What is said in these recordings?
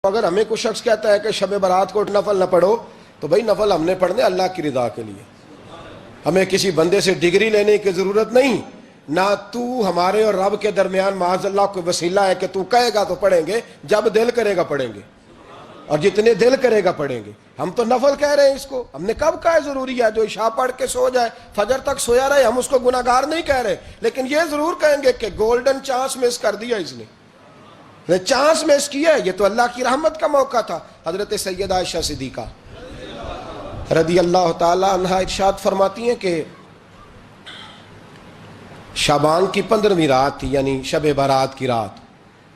اگر ہمیں کوئی شخص کہتا ہے کہ شب برات کو نفل نہ پڑھو تو بھائی نفل ہم نے پڑھنے اللہ کی رضا کے لیے، ہمیں کسی بندے سے ڈگری لینے کی ضرورت نہیں، نہ تو ہمارے اور رب کے درمیان معاذ اللہ کوئی وسیلہ ہے کہ تو کہے گا تو پڑھیں گے، جب دل کرے گا پڑھیں گے، اور جتنے دل کرے گا پڑھیں گے۔ ہم تو نفل کہہ رہے ہیں اس کو، ہم نے کب کہا ہے ضروری ہے جو عشاء پڑھ کے سو جائے فجر تک سویا رہے، ہم اس کو گناہگار نہیں کہہ رہے، لیکن یہ ضرور کہیں گے کہ گولڈن چانس مس کر دیا اس نے چانس مس کیا ہے، یہ تو اللہ کی رحمت کا موقع تھا۔ حضرت سیدہ عائشہ صدیقہ رضی اللہ تعالی عنہ ارشاد فرماتی ہیں کہ شعبان کی 15ویں رات تھی، یعنی شب برات کی رات،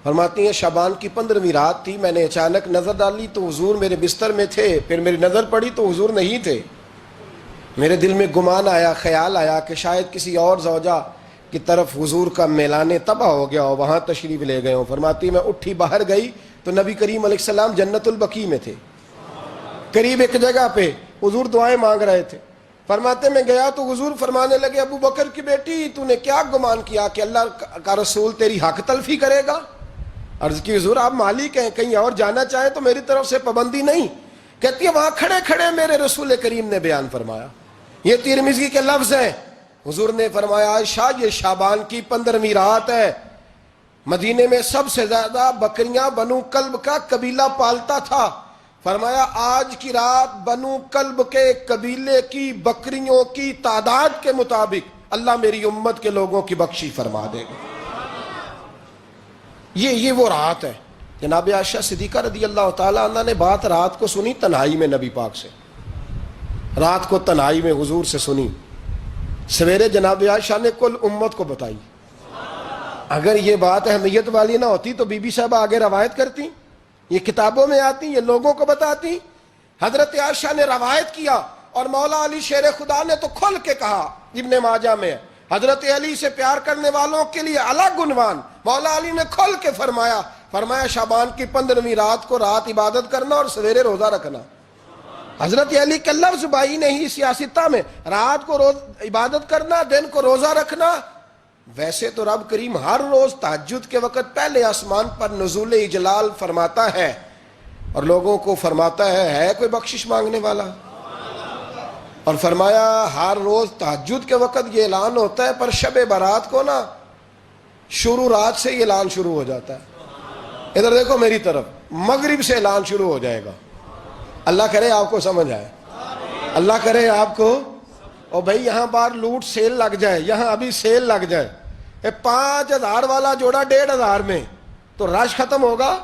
فرماتی ہیں شعبان کی 15ویں رات تھی، میں نے اچانک نظر ڈالی تو حضور میرے بستر میں تھے، پھر میری نظر پڑی تو حضور نہیں تھے، میرے دل میں گمان آیا، خیال آیا کہ شاید کسی اور زوجہ کی طرف حضور کا میلان تباہ ہو گیا ہو، وہاں تشریف لے گئے ہوں۔ فرماتی میں اٹھی باہر گئی تو نبی کریم علیہ السلام جنت البقیع میں تھے، قریب ایک جگہ پہ حضور دعائیں مانگ رہے تھے۔ فرماتے میں گیا تو حضور فرمانے لگے ابو بکر کی بیٹی تو نے کیا گمان کیا کہ اللہ کا رسول تیری حق تلفی کرے گا؟ عرض کی حضور آپ مالک ہیں، کہیں اور جانا چاہیں تو میری طرف سے پابندی نہیں۔ کہتی ہے وہاں کھڑے کھڑے میرے رسول کریم نے بیان فرمایا، یہ ترمذی کے لفظ ہیں، حضور نے فرمایا عائشہ یہ شعبان کی 15ویں رات ہے، مدینے میں سب سے زیادہ بکریاں بنو کلب کا قبیلہ پالتا تھا، فرمایا آج کی رات بنو کلب کے قبیلے کی بکریوں کی تعداد کے مطابق اللہ میری امت کے لوگوں کی بخشش فرما دے گا۔ یہ وہ رات ہے۔ جناب عائشہ صدیقہ رضی اللہ تعالیٰ عنہ نے بات رات کو سنی تنہائی میں، نبی پاک سے رات کو تنہائی میں حضور سے سنی، سویرے جناب عائشہ نے کل امت کو بتائی۔ اگر یہ بات اہمیت والی نہ ہوتی تو بی بی صاحبہ آگے روایت کرتی، یہ کتابوں میں آتی، یہ لوگوں کو بتاتی۔ حضرت عائشہ نے روایت کیا اور مولا علی شیر خدا نے تو کھل کے کہا، ابن ماجہ میں حضرت علی سے پیار کرنے والوں کے لیے الگ عنوان، مولا علی نے کھل کے فرمایا شعبان کی 15ویں رات کو رات عبادت کرنا اور سویرے روزہ رکھنا۔ حضرت علی کے لفظ بائی نے ہی سیاستہ میں رات کو روز عبادت کرنا، دن کو روزہ رکھنا۔ ویسے تو رب کریم ہر روز تہجد کے وقت پہلے آسمان پر نزول اجلال فرماتا ہے اور لوگوں کو فرماتا ہے کوئی بخشش مانگنے والا؟ اور فرمایا ہر روز تہجد کے وقت یہ اعلان ہوتا ہے، پر شب برات کو نا شروع رات سے یہ اعلان شروع ہو جاتا ہے۔ ادھر دیکھو میری طرف، مغرب سے اعلان شروع ہو جائے گا۔ اللہ کرے آپ کو سمجھ آئے، اللہ کرے آپ کو۔ اور بھائی یہاں باہر لوٹ سیل لگ جائے، یہاں ابھی سیل لگ جائے، 5000 والا جوڑا 1500 میں، تو رش ختم ہوگا؟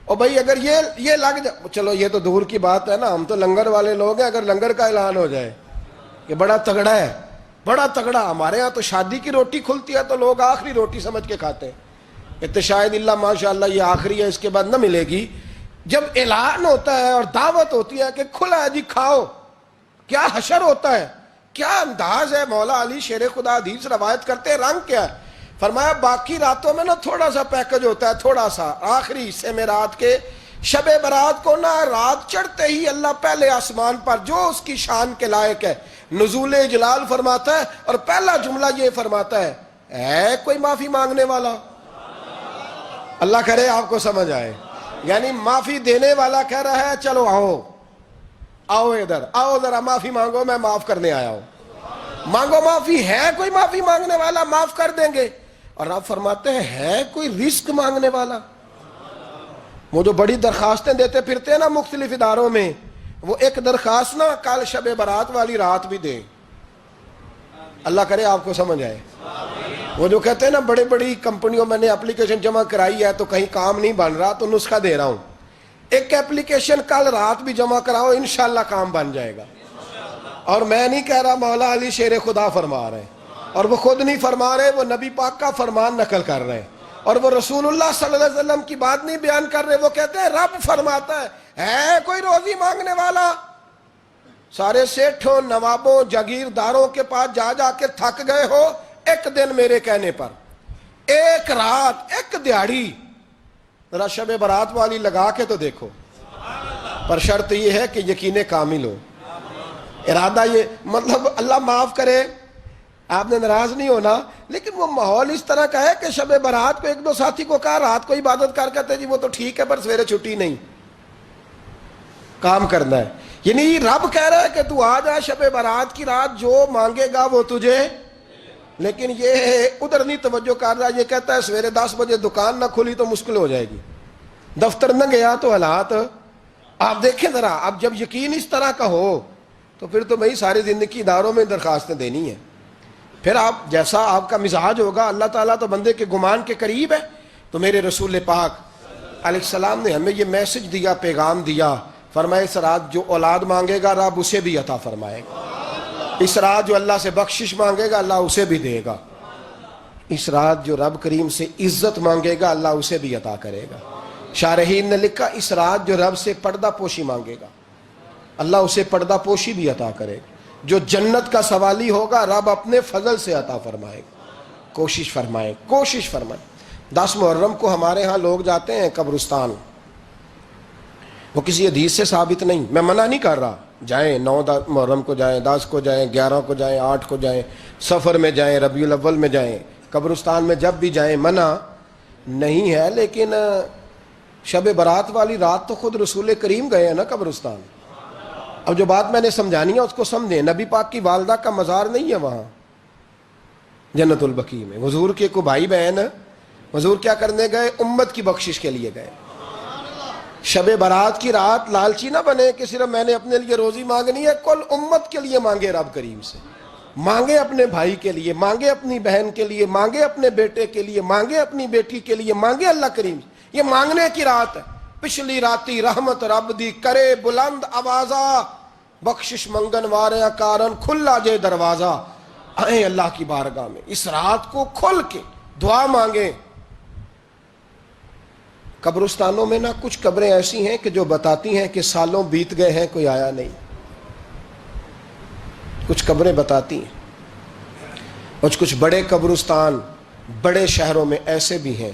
اور بھائی اگر یہ لگ جائے، چلو یہ تو دور کی بات ہے نا، ہم تو لنگر والے لوگ ہیں، اگر لنگر کا اعلان ہو جائے کہ بڑا تگڑا ہے، بڑا تگڑا، ہمارے ہاں تو شادی کی روٹی کھلتی ہے تو لوگ آخری روٹی سمجھ کے کھاتے ہیں، شاید اللہ ماشاءاللہ یہ آخری ہے، اس کے بعد نہ ملے گی۔ جب اعلان ہوتا ہے اور دعوت ہوتی ہے کہ کھلا ہے جی کھاؤ، کیا حشر ہوتا ہے، کیا انداز ہے۔ مولا علی شیر خدا حدیث روایت کرتے ہیں، رنگ کیا ہے؟ فرمایا باقی راتوں میں نا تھوڑا سا پیکج ہوتا ہے، تھوڑا سا، آخری حصے میں رات کے شب برات کو نا رات چڑھتے ہی اللہ پہلے آسمان پر جو اس کی شان کے لائق ہے نزول جلال فرماتا ہے، اور پہلا جملہ یہ فرماتا ہے کوئی معافی مانگنے والا؟ اللہ کرے آپ کو سمجھ آئے، یعنی معافی دینے والا کہہ رہا ہے چلو آؤ ادھر، آؤ ذرا معافی مانگو، میں معاف کرنے آیا ہوں، مانگو معافی۔ ہے کوئی معافی مانگنے والا؟ معاف کر دیں گے۔ اور آپ فرماتے ہیں ہے کوئی رزق مانگنے والا؟ وہ جو بڑی درخواستیں دیتے پھرتے ہیں نا مختلف اداروں میں، وہ ایک درخواست نا کل شب برات والی رات بھی دیں۔ اللہ کرے آپ کو سمجھ آئے۔ وہ جو کہتے ہیں نا بڑی بڑی کمپنیوں میں نے اپلیکیشن جمع کرائی ہے تو کہیں کام نہیں بن رہا تو نسخہ دے رہا ہوں، ایک اپلیکیشن کل رات بھی جمع کراؤ انشاءاللہ کام بن جائے گا۔ اور میں نہیں کہہ رہا، مولا علی شیر خدا فرما رہے ہیں، اور وہ خود نہیں فرما رہے، وہ نبی پاک کا فرمان نقل کر رہے ہیں، اور وہ رسول اللہ صلی اللہ علیہ وسلم کی بات نہیں بیان کر رہے، وہ کہتے ہیں رب فرماتا ہے کوئی روزی مانگنے والا؟ سارے سیٹھوں، نوابوں، جاگیرداروں کے پاس جا جا کے تھک گئے ہو، ایک دن میرے کہنے پر، ایک رات، ایک دیہڑی ذرا شب برات والی لگا کے تو دیکھو، پر شرط یہ ہے کہ یقین کامل ہو، ارادہ یہ، مطلب اللہ معاف کرے، آپ نے ناراض نہیں ہونا، لیکن وہ ماحول اس طرح کا ہے کہ شب برات کو ایک دو ساتھی کو کہا رات کو عبادت کر کہتے جی وہ تو ٹھیک ہے پر سویرے چھٹی نہیں، کام کرنا ہے. یعنی رب کہہ رہا ہے کہ تو آ جا شب برات کی رات، جو مانگے گا وہ تجھے، لیکن یہ ادھر نہیں توجہ کر رہا. یہ کہتا ہے سویرے 10 بجے دکان نہ کھلی تو مشکل ہو جائے گی، دفتر نہ گیا تو حالات آپ دیکھیں ذرا. اب جب یقین اس طرح کا ہو تو پھر تو بھائی ساری زندگی اداروں میں درخواستیں دینی ہیں. پھر آپ جیسا آپ کا مزاج ہوگا، اللہ تعالیٰ تو بندے کے گمان کے قریب ہے. تو میرے رسول پاک علیہ السلام نے ہمیں یہ میسج دیا، پیغام دیا، فرمائے اس رات جو اولاد مانگے گا رب اسے بھی عطا فرمائے گا. اس رات جو اللہ سے بخشش مانگے گا اللہ اسے بھی دے گا. اس رات جو رب کریم سے عزت مانگے گا اللہ اسے بھی عطا کرے گا. شارحین نے لکھا اس رات جو رب سے پردہ پوشی مانگے گا اللہ اسے پردہ پوشی بھی عطا کرے گا. جو جنت کا سوالی ہوگا رب اپنے فضل سے عطا فرمائے گا. کوشش فرمائے، کوشش فرمائے. 10 محرم کو ہمارے ہاں لوگ جاتے ہیں قبرستان، وہ کسی حدیث سے ثابت نہیں، میں منع نہیں کر رہا، جائیں 9 محرم کو جائیں، 10 کو جائیں، 11 کو جائیں، 8 کو جائیں، سفر میں جائیں، ربیع الاول میں جائیں، قبرستان میں جب بھی جائیں، منع نہیں ہے. لیکن شب برات والی رات تو خود رسول کریم گئے ہیں نا قبرستان. اب جو بات میں نے سمجھانی ہے اس کو سمجھیں. نبی پاک کی والدہ کا مزار نہیں ہے وہاں جنت البقیع میں. حضور کے کو بھائی بہن، حضور کیا کرنے گئے؟ امت کی بخشش کے لیے گئے. شب برات کی رات لالچی نہ بنے کہ صرف میں نے اپنے لیے روزی مانگنی ہے، کل امت کے لیے مانگے رب کریم سے. مانگے اپنے بھائی کے لیے، مانگے اپنی بہن کے لیے، مانگے اپنے بیٹے کے لیے، مانگے اپنی بیٹی کے لیے، مانگے اللہ کریم سے. یہ مانگنے کی رات ہے. پچھلی راتی رحمت رب دی کرے بلند آوازہ، بخشش منگن واریاں کارن کھلا جے دروازہ. آئیں اللہ کی بارگاہ میں اس رات کو کھل کے دعا مانگیں. قبرستانوں میں نا کچھ قبریں ایسی ہیں کہ جو بتاتی ہیں کہ سالوں بیت گئے ہیں کوئی آیا نہیں. کچھ قبریں بتاتی ہیں. اور کچھ بڑے قبرستان بڑے شہروں میں ایسے بھی ہیں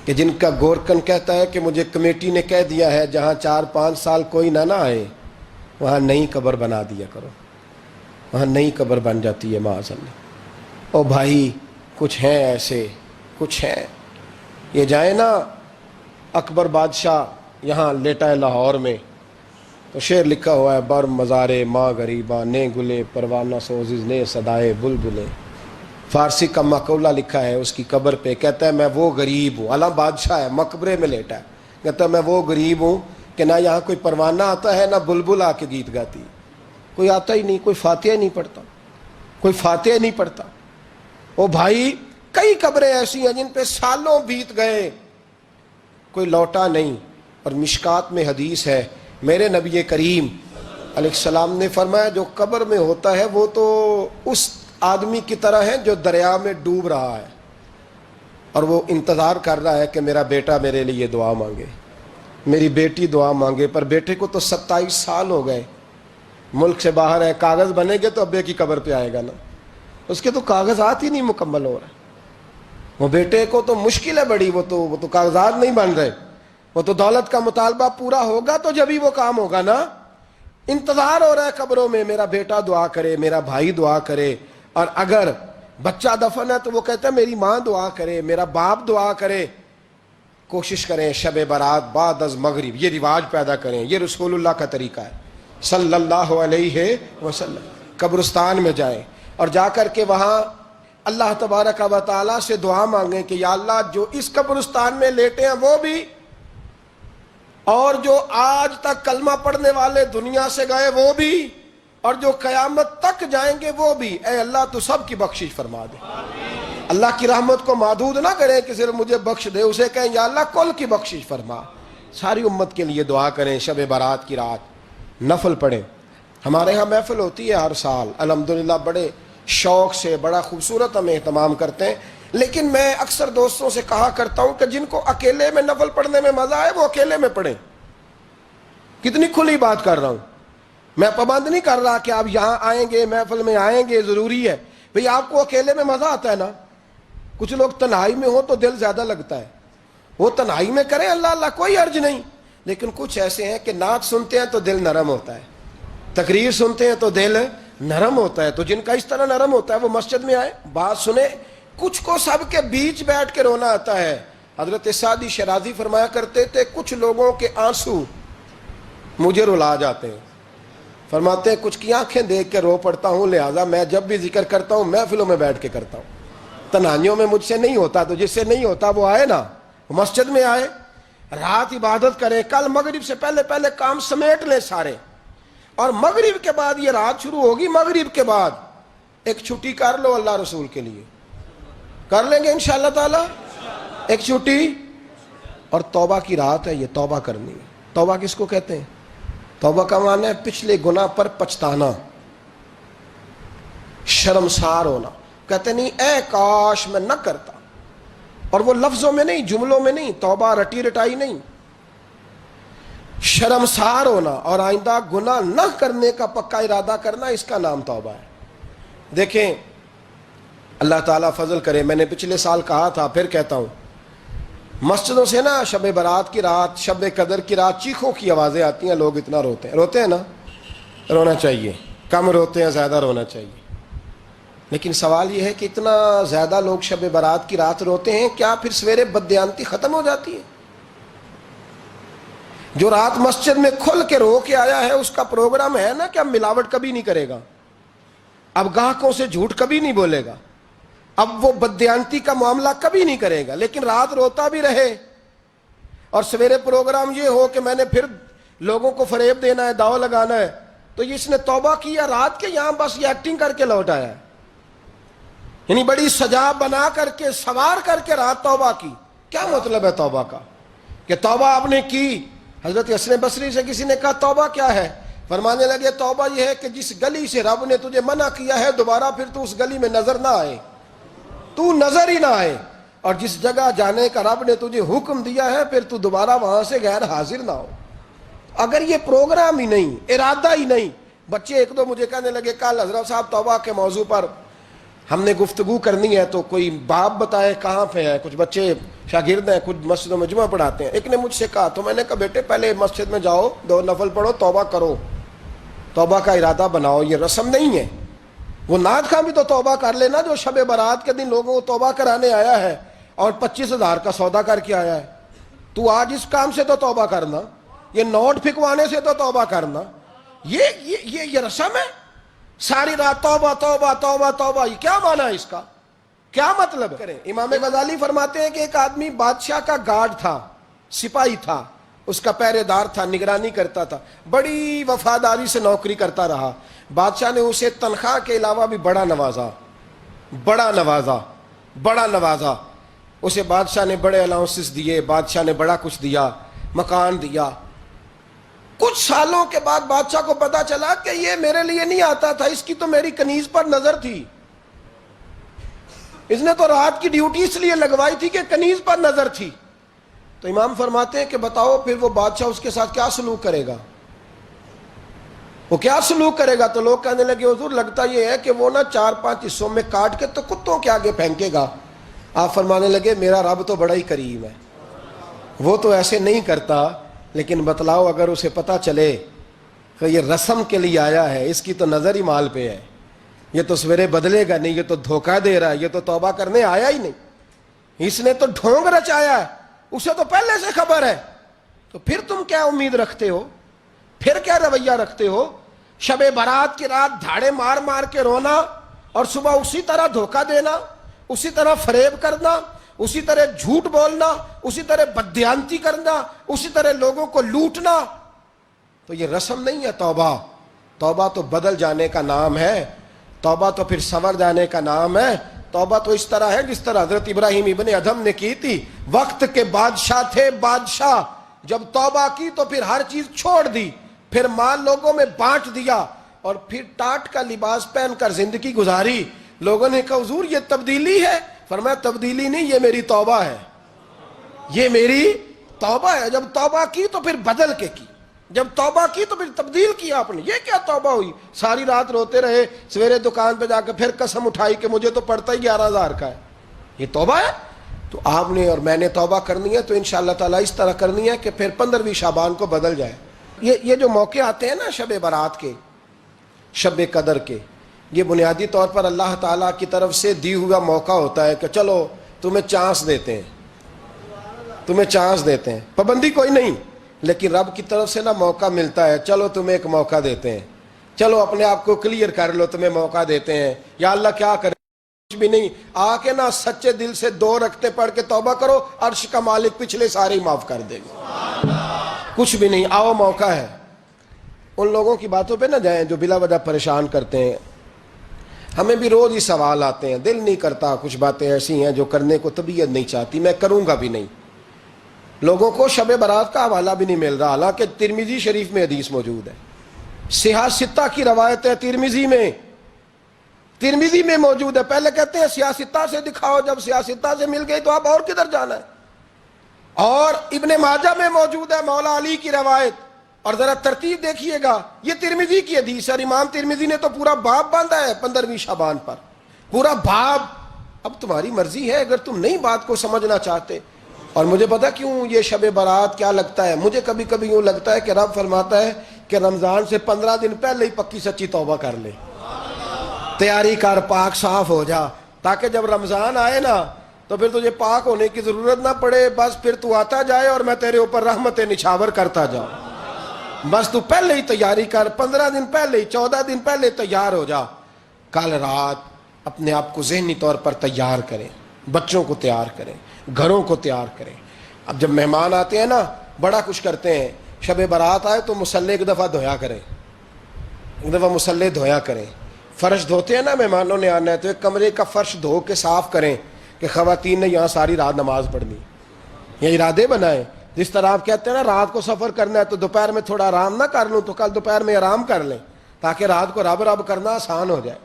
کہ جن کا گورکن کہتا ہے کہ مجھے کمیٹی نے کہہ دیا ہے جہاں 4-5 سال کوئی نہ آئے وہاں نئی قبر بنا دیا کرو. وہاں نئی قبر بن جاتی ہے معاذ اللہ. او بھائی کچھ ہیں ایسے، کچھ ہیں. یہ جائیں نا اکبر بادشاہ یہاں لیٹا ہے لاہور میں، تو شعر لکھا ہوا ہے بر مزارے ماں غریباں نے گلے پروانہ سوزز نے صدائے بلبلے. فارسی کا مقولہ لکھا ہے اس کی قبر پہ، کہتا ہے میں وہ غریب ہوں. اعلیٰ بادشاہ ہے مقبرے میں لیٹا ہے، کہتا ہے میں وہ غریب ہوں کہ نہ یہاں کوئی پروانہ آتا ہے نہ بلبل آ کے گیت گاتی. کوئی آتا ہی نہیں، کوئی فاتحہ نہیں پڑھتا، کوئی فاتحہ نہیں پڑھتا. او بھائی کئی قبریں ایسی ہیں جن پہ سالوں بیت گئے کوئی لوٹا نہیں. اور مشکات میں حدیث ہے میرے نبی کریم علیہ السلام نے فرمایا جو قبر میں ہوتا ہے وہ تو اس آدمی کی طرح ہے جو دریا میں ڈوب رہا ہے اور وہ انتظار کر رہا ہے کہ میرا بیٹا میرے لیے دعا مانگے، میری بیٹی دعا مانگے. پر بیٹے کو تو 27 سال ہو گئے، ملک سے باہر ہے، کاغذ بنے گے تو ابے کی قبر پہ آئے گا نا. اس کے تو کاغذات ہی نہیں مکمل ہو رہے. وہ بیٹے کو تو مشکل ہے بڑی، وہ تو کاغذات نہیں بن رہے. وہ تو دولت کا مطالبہ پورا ہوگا تو جبھی وہ کام ہوگا نا. انتظار ہو رہا ہے قبروں میں میرا بیٹا دعا کرے، میرا بھائی دعا کرے. اور اگر بچہ دفن ہے تو وہ کہتا ہے میری ماں دعا کرے، میرا باپ دعا کرے. کوشش کریں شب برات بعد از مغرب یہ رواج پیدا کریں. یہ رسول اللہ کا طریقہ ہے صلی اللہ علیہ وسلم. قبرستان میں جائیں اور جا کر کے وہاں اللہ تبارک و تعالیٰ سے دعا مانگیں کہ یا اللہ جو اس قبرستان میں لیٹے ہیں وہ بھی، اور جو آج تک کلمہ پڑھنے والے دنیا سے گئے وہ بھی، اور جو قیامت تک جائیں گے وہ بھی. اے اللہ تو سب کی بخشش فرما دے. اللہ کی رحمت کو محدود نہ کریں کہ صرف مجھے بخش دے، اسے کہیں یا اللہ کل کی بخشش فرما. ساری امت کے لیے دعا کریں. شب برات کی رات نفل پڑھیں. ہمارے ہاں محفل ہوتی ہے ہر سال الحمدللہ، بڑے شوق سے بڑا خوبصورت ہم اہتمام کرتے ہیں. لیکن میں اکثر دوستوں سے کہا کرتا ہوں کہ جن کو اکیلے میں نفل پڑھنے میں مزہ آئے وہ اکیلے میں پڑھیں. کتنی کھلی بات کر رہا ہوں. میں پابند نہیں کر رہا کہ آپ یہاں آئیں گے محفل میں آئیں گے ضروری ہے. بھئی آپ کو اکیلے میں مزہ آتا ہے نا. کچھ لوگ تنہائی میں ہو تو دل زیادہ لگتا ہے، وہ تنہائی میں کریں اللہ اللہ کوئی عرض نہیں. لیکن کچھ ایسے ہیں کہ نعت سنتے ہیں تو دل نرم ہوتا ہے، تقریر سنتے ہیں تو دل نرم ہوتا ہے. تو جن کا اس طرح نرم ہوتا ہے وہ مسجد میں آئے, بات سنے. کچھ کو سب کے بیچ بیٹھ کے رونا آتا ہے. حضرت سعدی شرازی فرمایا کرتے تھے کچھ لوگوں کے آنسو مجھے رلا جاتے ہیں. فرماتے ہیں کچھ کی آنکھیں دیکھ کے رو پڑتا ہوں, لہذا میں جب بھی ذکر کرتا ہوں محفلوں میں بیٹھ کے کرتا ہوں. تنہائیوں میں مجھ سے نہیں ہوتا, تو جس سے نہیں ہوتا وہ آئے نا, مسجد میں آئے, رات عبادت کریں. کل مغرب سے پہلے پہلے کام سمیٹ لیں سارے, اور مغرب کے بعد یہ رات شروع ہوگی, مغرب کے بعد ایک چھٹی کر لو اللہ رسول کے لیے. کر لیں گے انشاءاللہ تعالی ایک چھٹی. اور توبہ کی رات ہے, یہ توبہ کرنی ہے. توبہ کس کو کہتے ہیں؟ توبہ کا معنی ہے پچھلے گناہ پر پچھتانا, شرمسار ہونا. کہتے نہیں اے کاش میں نہ کرتا, اور وہ لفظوں میں نہیں, جملوں میں نہیں, توبہ رٹی رٹائی نہیں. شرمسار ہونا اور آئندہ گناہ نہ کرنے کا پکا ارادہ کرنا, اس کا نام توبہ ہے. دیکھیں اللہ تعالیٰ فضل کرے, میں نے پچھلے سال کہا تھا پھر کہتا ہوں, مسجدوں سے نا شب برات کی رات, شب قدر کی رات چیخوں کی آوازیں آتی ہیں, لوگ اتنا روتے ہیں. روتے ہیں نا, رونا چاہیے. کم روتے ہیں, زیادہ رونا چاہیے. لیکن سوال یہ ہے کہ اتنا زیادہ لوگ شب برات کی رات روتے ہیں, کیا پھر سویرے بددیانتی ختم ہو جاتی ہے؟ جو رات مسجد میں کھل کے رو کے آیا ہے اس کا پروگرام ہے نا کہ اب ملاوٹ کبھی نہیں کرے گا, اب گاہکوں سے جھوٹ کبھی نہیں بولے گا, اب وہ بددیانتی کا معاملہ کبھی نہیں کرے گا. لیکن رات روتا بھی رہے اور سویرے پروگرام یہ ہو کہ میں نے پھر لوگوں کو فریب دینا ہے, داؤ لگانا ہے, تو اس نے توبہ کیا رات کے, یہاں بس یہ ایکٹنگ کر کے لوٹ آیا ہے. یعنی بڑی سجا بنا کر کے, سوار کر کے رات توبہ کی. کیا مطلب ہے توبہ کا؟ کہ توبہ آپ نے کی. حضرت حسن بصری سے کسی نے کہا توبہ کیا ہے؟ فرمانے لگے توبہ یہ ہے کہ جس گلی سے رب نے تجھے منع کیا ہے دوبارہ پھر تو اس گلی میں نظر نہ آئے, تو نظر ہی نہ آئے. اور جس جگہ جانے کا رب نے تجھے حکم دیا ہے پھر تو دوبارہ وہاں سے غیر حاضر نہ ہو. اگر یہ پروگرام ہی نہیں, ارادہ ہی نہیں. بچے ایک دو مجھے کہنے لگے کل حضرت صاحب توبہ کے موضوع پر ہم نے گفتگو کرنی ہے, تو کوئی باپ بتائے کہاں پہ ہے. کچھ بچے شاگرد ہیں, کچھ مسجدوں میں جمعہ پڑھاتے ہیں. ایک نے مجھ سے کہا, تو میں نے کہا بیٹے پہلے مسجد میں جاؤ, 2 نفل پڑھو, توبہ کرو, توبہ کا ارادہ بناؤ. یہ رسم نہیں ہے. وہ نعت خواں بھی تو توبہ کر لینا جو شب برات کے دن لوگوں کو توبہ کرانے آیا ہے اور 25,000 کا سودا کر کے آیا ہے. تو آج اس کام سے تو توبہ کرنا, یہ نوٹ پھکوانے سے تو توبہ کرنا. یہ رسم ہے. ساری رات توبہ توبہ توبہ توبہ, یہ کیا معنی ہے اس کا؟ کیا مطلب کریں؟ امام غزالی فرماتے ہیں کہ ایک آدمی بادشاہ کا گارڈ تھا, سپاہی تھا, اس کا پہرے دار تھا, نگرانی کرتا تھا, بڑی وفاداری سے نوکری کرتا رہا. بادشاہ نے اسے تنخواہ کے علاوہ بھی بڑا نوازا, بڑا نوازا, بڑا نوازا. اسے بادشاہ نے بڑے الاؤنسز دیے, بادشاہ نے بڑا کچھ دیا, مکان دیا. کچھ سالوں کے بعد بادشاہ کو پتا چلا کہ یہ میرے لیے نہیں آتا تھا, اس کی تو میری کنیز پر نظر تھی. اس نے تو رات کی ڈیوٹی اس لیے لگوائی تھی کہ کنیز پر نظر تھی. تو امام فرماتے ہیں کہ بتاؤ پھر وہ بادشاہ اس کے ساتھ کیا سلوک کرے گا؟ وہ کیا سلوک کرے گا؟ تو لوگ کہنے لگے حضور لگتا یہ ہے کہ وہ نا 4-5 حصوں میں کاٹ کے تو کتوں کے آگے پھینکے گا. آپ فرمانے لگے میرا رب تو بڑا ہی کریم ہے, وہ تو ایسے نہیں کرتا. لیکن بتلاؤ اگر اسے پتا چلے کہ یہ رسم کے لیے آیا ہے, اس کی تو نظر ہی مال پہ ہے, یہ تو سویرے بدلے گا نہیں, یہ تو دھوکہ دے رہا ہے, یہ تو توبہ کرنے آیا ہی نہیں, اس نے تو ڈھونگ رچایا ہے, اسے تو پہلے سے خبر ہے. تو پھر تم کیا امید رکھتے ہو؟ پھر کیا رویہ رکھتے ہو؟ شب برات کی رات دھاڑے مار مار کے رونا اور صبح اسی طرح دھوکہ دینا, اسی طرح فریب کرنا, اسی طرح جھوٹ بولنا, اسی طرح بددیانتی کرنا, اسی طرح لوگوں کو لوٹنا. تو یہ رسم نہیں ہے توبہ. توبہ تو بدل جانے کا نام ہے, توبہ تو پھر سنور جانے کا نام ہے. توبہ تو اس طرح ہے جس طرح حضرت ابراہیم ابن ادھم نے کی تھی. وقت کے بادشاہ تھے, بادشاہ جب توبہ کی تو پھر ہر چیز چھوڑ دی, پھر مال لوگوں میں بانٹ دیا اور پھر ٹاٹ کا لباس پہن کر زندگی گزاری. لوگوں نے کہا حضور یہ تبدیلی ہے. فرمایا تبدیلی نہیں, یہ میری توبہ ہے, یہ میری توبہ ہے. جب توبہ کی تو پھر بدل کے کی, جب توبہ کی تو پھر تبدیل کیا آپ نے. یہ کیا توبہ ہوئی؟ ساری رات روتے رہے, سویرے دکان پہ جا کے پھر قسم اٹھائی کہ مجھے تو پڑتا ہی 11,000 کا ہے. یہ توبہ ہے؟ تو آپ نے اور میں نے توبہ کرنی ہے تو انشاءاللہ تعالیٰ اس طرح کرنی ہے کہ پھر 15ویں شعبان کو بدل جائے. یہ جو موقع آتے ہیں نا شب برات کے, شب قدر کے، یہ بنیادی طور پر اللہ تعالیٰ کی طرف سے دی ہوا موقع ہوتا ہے کہ چلو تمہیں چانس دیتے ہیں، تمہیں چانس دیتے ہیں، پابندی کوئی نہیں، لیکن رب کی طرف سے نا موقع ملتا ہے، چلو تمہیں ایک موقع دیتے ہیں، چلو اپنے آپ کو کلیئر کر لو، تمہیں موقع دیتے ہیں، یا اللہ کیا کرے، کچھ بھی نہیں، آ کے نا سچے دل سے 2 رکعتیں پڑھ کے توبہ کرو، عرش کا مالک پچھلے سارے ہی معاف کر دے گا، کچھ بھی نہیں، آؤ موقع ہے۔ ان لوگوں کی باتوں پہ نہ جائیں جو بلا وجہ پریشان کرتے ہیں، ہمیں بھی روز ہی سوال آتے ہیں، دل نہیں کرتا، کچھ باتیں ایسی ہیں جو کرنے کو طبیعت نہیں چاہتی، میں کروں گا بھی نہیں۔ لوگوں کو شب برات کا حوالہ بھی نہیں مل رہا، حالانکہ ترمذی شریف میں حدیث موجود ہے، صحاح ستہ کی روایت ہے، ترمذی میں موجود ہے۔ پہلے کہتے ہیں صحاح ستہ سے دکھاؤ، جب صحاح ستہ سے مل گئی تو اب اور کدھر جانا ہے؟ اور ابن ماجہ میں موجود ہے مولا علی کی روایت، اور ذرا ترتیب دیکھیے گا، یہ ترمذی کی حدیث ہے، اور امام ترمذی نے تو پورا باب باندھا ہے 15ویں شعبان پر، پورا باب۔ اب تمہاری مرضی ہے اگر تم نئی بات کو سمجھنا چاہتے۔ اور مجھے پتا کیوں یہ شب برات کیا لگتا ہے، مجھے کبھی کبھی یوں لگتا ہے کہ رب فرماتا ہے کہ رمضان سے 15 دن پہلے ہی پکی سچی توبہ کر لے، تیاری کر، پاک صاف ہو جا، تاکہ جب رمضان آئے نا تو پھر تجھے پاک ہونے کی ضرورت نہ پڑے، بس پھر تو آتا جائے اور میں تیرے اوپر رحمتیں نچھاور کرتا جاؤں، بس تو پہلے ہی تیاری کر، 15 دن پہلے ہی، 14 دن پہلے تیار ہو جا۔ کل رات اپنے آپ کو ذہنی طور پر تیار کریں، بچوں کو تیار کریں، گھروں کو تیار کریں۔ اب جب مہمان آتے ہیں نا بڑا کچھ کرتے ہیں، شب برات آئے تو مصلے ایک دفعہ دھویا کریں، ایک دفعہ مصلے دھویا کریں۔ فرش دھوتے ہیں نا، مہمانوں نے آنا ہے تو ایک کمرے کا فرش دھو کے صاف کریں کہ خواتین نے یہاں ساری رات نماز پڑھنی، یہ ارادے بنائیں۔ جس طرح آپ کہتے ہیں نا رات کو سفر کرنا ہے تو دوپہر میں تھوڑا آرام نہ کر لوں تو کل دوپہر میں آرام کر لیں، تاکہ رات کو رب رب کرنا آسان ہو جائے،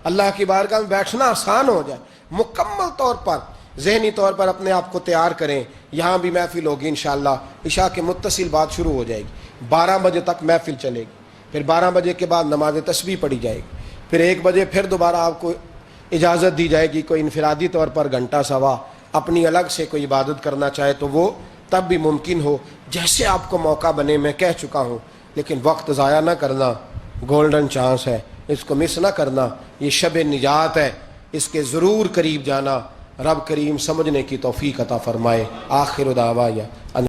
اللہ کی بارگاہ میں بیٹھنا آسان ہو جائے۔ مکمل طور پر ذہنی طور پر اپنے آپ کو تیار کریں۔ یہاں بھی محفل ہوگی انشاءاللہ، عشاء کے متصل بعد شروع ہو جائے گی، 12 بجے تک محفل چلے گی، پھر 12 بجے کے بعد نماز تسبیح پڑھی جائے گی، پھر 1 بجے پھر دوبارہ آپ کو اجازت دی جائے گی، کوئی انفرادی طور پر گھنٹہ سوا اپنی الگ سے کوئی عبادت کرنا چاہے تو وہ تب بھی ممکن ہو، جیسے آپ کو موقع بنے۔ میں کہہ چکا ہوں، لیکن وقت ضائع نہ کرنا، گولڈن چانس ہے، اس کو مس نہ کرنا، یہ شب نجات ہے، اس کے ضرور قریب جانا۔ رب کریم سمجھنے کی توفیق عطا فرمائے۔ آخر دعوایا